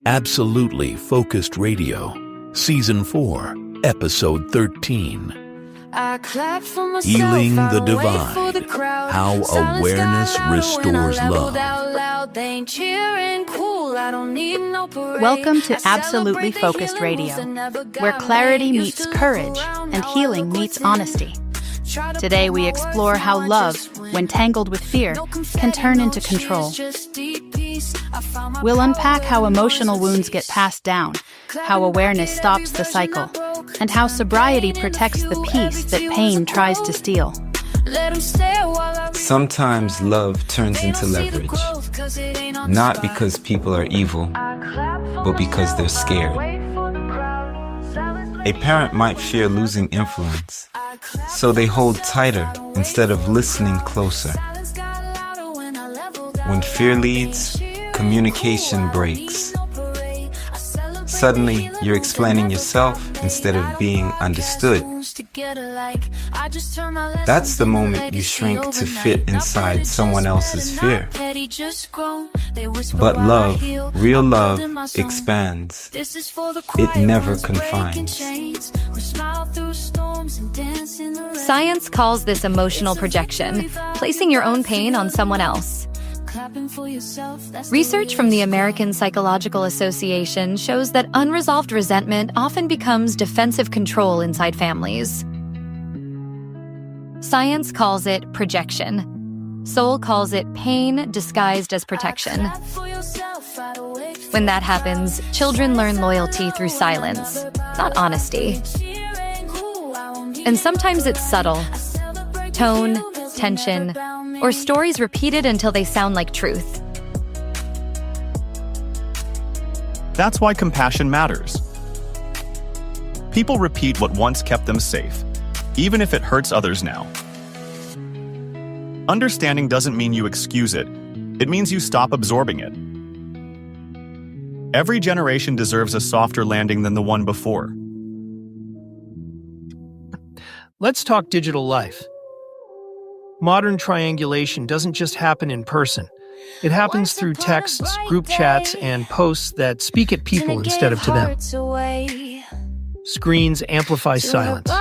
Absolutely Focused Radio, Season 4, Episode 13. Healing the Divine, How Awareness Restores Love. Welcome to Absolutely Focused Radio, where clarity meets courage and healing meets honesty. Today we explore how love, when tangled with fear, can turn into control. We'll unpack how emotional wounds get passed down, how awareness stops the cycle, and how sobriety protects the peace that pain tries to steal. Sometimes love turns into leverage, not because people are evil, but because they're scared. A parent might fear losing influence, so they hold tighter instead of listening closer. When fear leads, communication breaks. Suddenly, you're explaining yourself instead of being understood. That's the moment you shrink to fit inside someone else's fear. But love, real love, expands. It never confines. Science calls this emotional projection, placing your own pain on someone else. Research from the American Psychological Association shows that unresolved resentment often becomes defensive control inside families. Science calls it projection. Soul calls it pain disguised as protection. When that happens, children learn loyalty through silence, not honesty. And sometimes it's subtle. Tone, tension, or stories repeated until they sound like truth. That's why compassion matters. People repeat what once kept them safe, even if it hurts others now. Understanding doesn't mean you excuse it. It means you stop absorbing it. Every generation deserves a softer landing than the one before. Let's talk digital life. Modern triangulation doesn't just happen in person. It happens through texts, group chats, and posts that speak at people instead of to them. Screens amplify silence.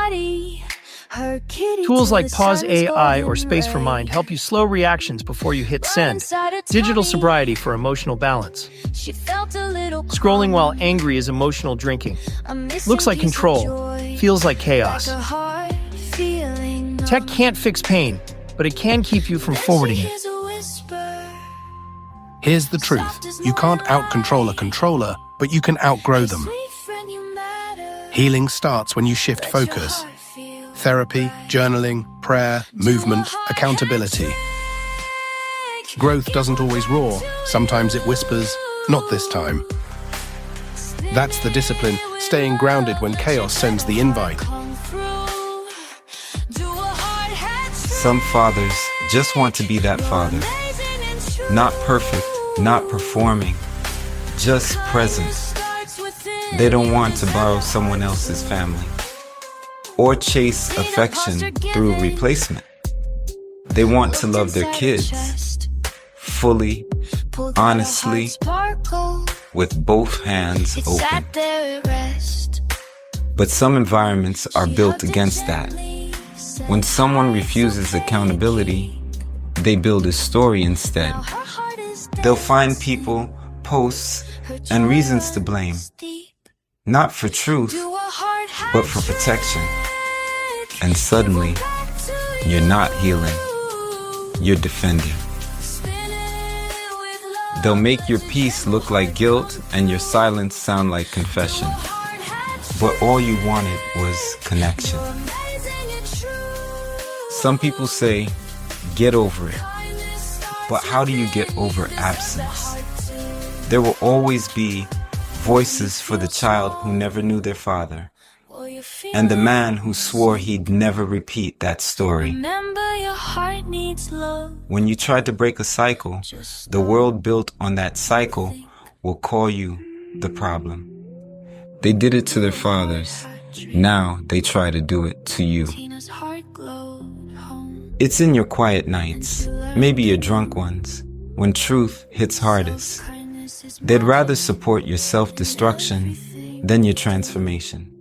Tools like Pause AI or Space for Mind help you slow reactions before you hit send. Digital sobriety for emotional balance. Scrolling while angry is emotional drinking. Looks like control, feels like chaos. Tech can't fix pain, but it can keep you from forwarding it. Here's the truth. You can't out-control a controller, but you can outgrow them. Healing starts when you shift focus. Therapy, journaling, prayer, movement, accountability. Growth doesn't always roar. Sometimes it whispers, not this time. That's the discipline, staying grounded when chaos sends the invite. Some fathers just want to be that father. Not perfect, not performing, just present. They don't want to borrow someone else's family or chase affection through replacement. They want to love their kids fully, honestly, with both hands open. But some environments are built against that. When someone refuses accountability, they build a story instead. They'll find people, posts, and reasons to blame. Not for truth, but for protection. And suddenly, you're not healing. You're defending. They'll make your peace look like guilt and your silence sound like confession. But all you wanted was connection. Some people say, get over it. But how do you get over absence? There will always be voices for the child who never knew their father, and the man who swore he'd never repeat that story. When you try to break a cycle, the world built on that cycle will call you the problem. They did it to their fathers. Now they try to do it to you. It's in your quiet nights, maybe your drunk ones, when truth hits hardest. They'd rather support your self-destruction than your transformation.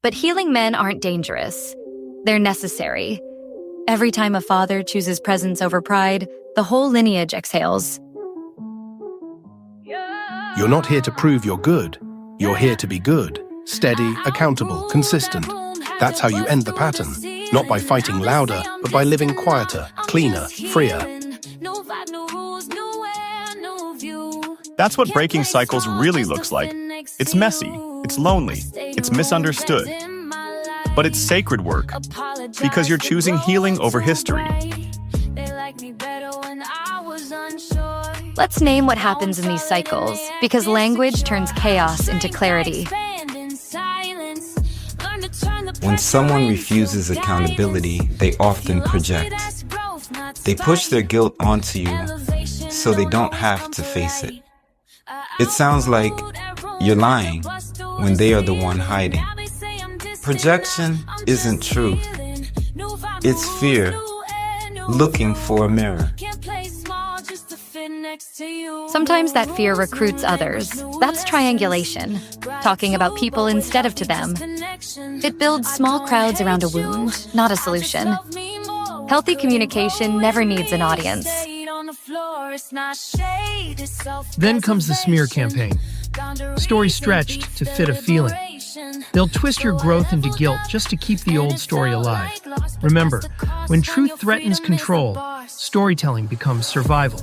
But healing men aren't dangerous. They're necessary. Every time a father chooses presence over pride, the whole lineage exhales. You're not here to prove you're good. You're here to be good, steady, accountable, consistent. That's how you end the pattern. Not by fighting louder, but by living quieter, cleaner, freer. That's what breaking cycles really looks like. It's messy, it's lonely, it's misunderstood. But it's sacred work, because you're choosing healing over history. Let's name what happens in these cycles, because language turns chaos into clarity. When someone refuses accountability, they often project. They push their guilt onto you so they don't have to face it. It sounds like you're lying when they are the one hiding. Projection isn't truth. It's fear looking for a mirror. Sometimes that fear recruits others. That's triangulation, talking about people instead of to them. It builds small crowds around a wound, not a solution. Healthy communication never needs an audience. Then comes the smear campaign. Story stretched to fit a feeling. They'll twist your growth into guilt just to keep the old story alive. Remember, when truth threatens control, storytelling becomes survival.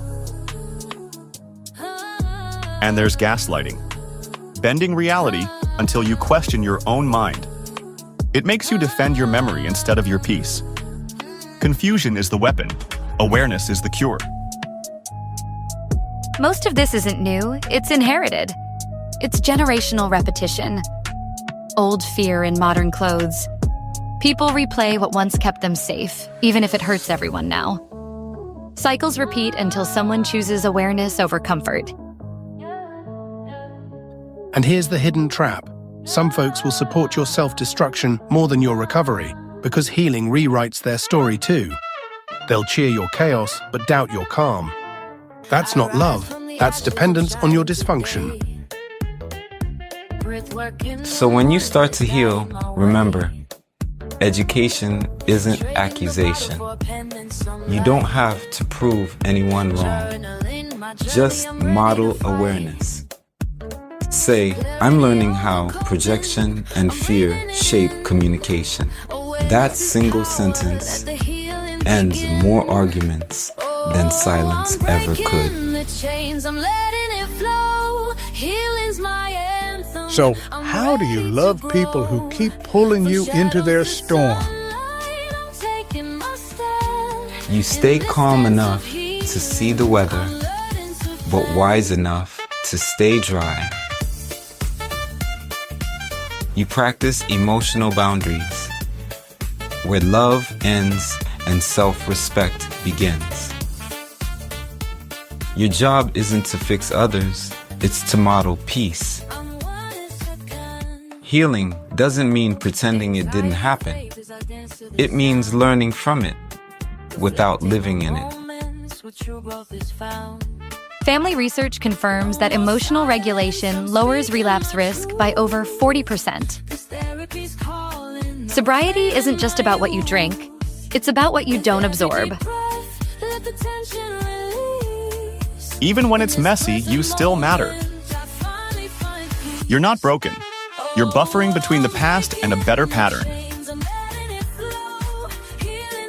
And there's gaslighting. Bending reality until you question your own mind. It makes you defend your memory instead of your peace. Confusion is the weapon. Awareness is the cure. Most of this isn't new, it's inherited. It's generational repetition. Old fear in modern clothes. People replay what once kept them safe, even if it hurts everyone now. Cycles repeat until someone chooses awareness over comfort. And here's the hidden trap. Some folks will support your self-destruction more than your recovery, because healing rewrites their story too. They'll cheer your chaos, but doubt your calm. That's not love. That's dependence on your dysfunction. So when you start to heal, remember, education isn't accusation. You don't have to prove anyone wrong. Just model awareness. Say, I'm learning how projection and fear shape communication. That single sentence ends more arguments than silence ever could. So, how do you love people who keep pulling you into their storm? You stay calm enough to see the weather, but wise enough to stay dry. You practice emotional boundaries, where love ends and self-respect begins. Your job isn't to fix others, it's to model peace. Healing doesn't mean pretending it didn't happen. It means learning from it without living in it. Family research confirms that emotional regulation lowers relapse risk by over 40%. Sobriety isn't just about what you drink, it's about what you don't absorb. Even when it's messy, you still matter. You're not broken. You're buffering between the past and a better pattern.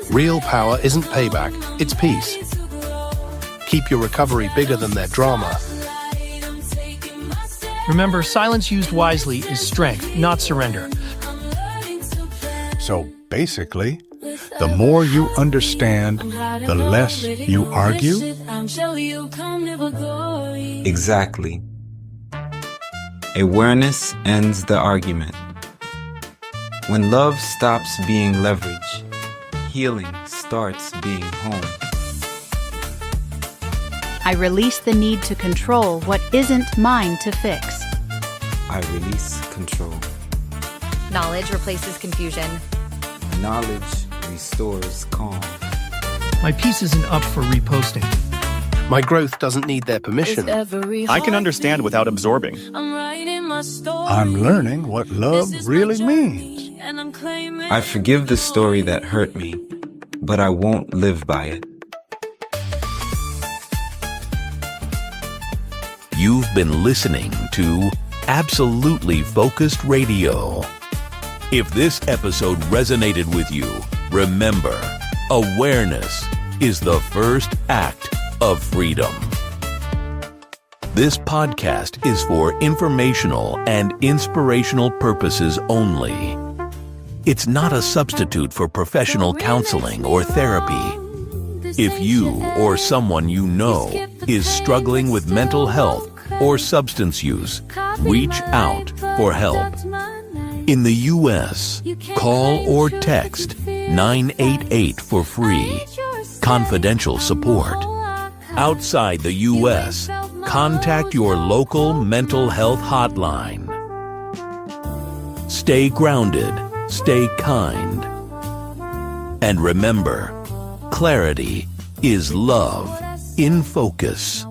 Real power isn't payback, it's peace. Keep your recovery bigger than their drama. Remember, silence used wisely is strength, not surrender. So basically, the more you understand, the less you argue? Exactly. Awareness ends the argument. When love stops being leverage, healing starts being home. I release the need to control what isn't mine to fix. I release control. Knowledge replaces confusion. Knowledge restores calm. My piece isn't up for reposting. My growth doesn't need their permission. I can understand without absorbing. I'm learning what love really means. I forgive the story that hurt me, but I won't live by it. You've been listening to Absolutely Focused Radio. If this episode resonated with you, remember, awareness is the first act of freedom. This podcast is for informational and inspirational purposes only. It's not a substitute for professional counseling or therapy. If you or someone you know is struggling with mental health or substance use, reach out for help. In the U.S., call or text 988 for free. Confidential support. Outside the U.S., contact your local mental health hotline. Stay grounded, stay kind. And remember, clarity is love in focus.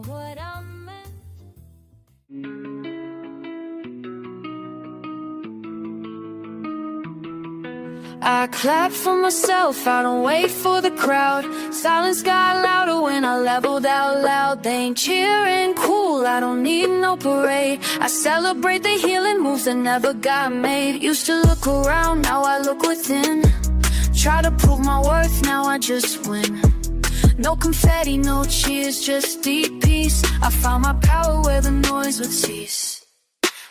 I clap for myself, I don't wait for the crowd. Silence got louder when I leveled out loud. They ain't cheering cool, I don't need no parade. I celebrate the healing moves that never got made. Used to look around, now I look within. Try to prove my worth, now I just win. No confetti, no cheers, just deep peace. I found my power where the noise would cease.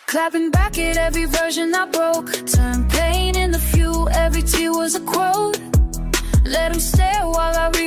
Clapping back at every version I broke. Turn pain into fuel, every tear was a quote. Let them stare while I rewrite.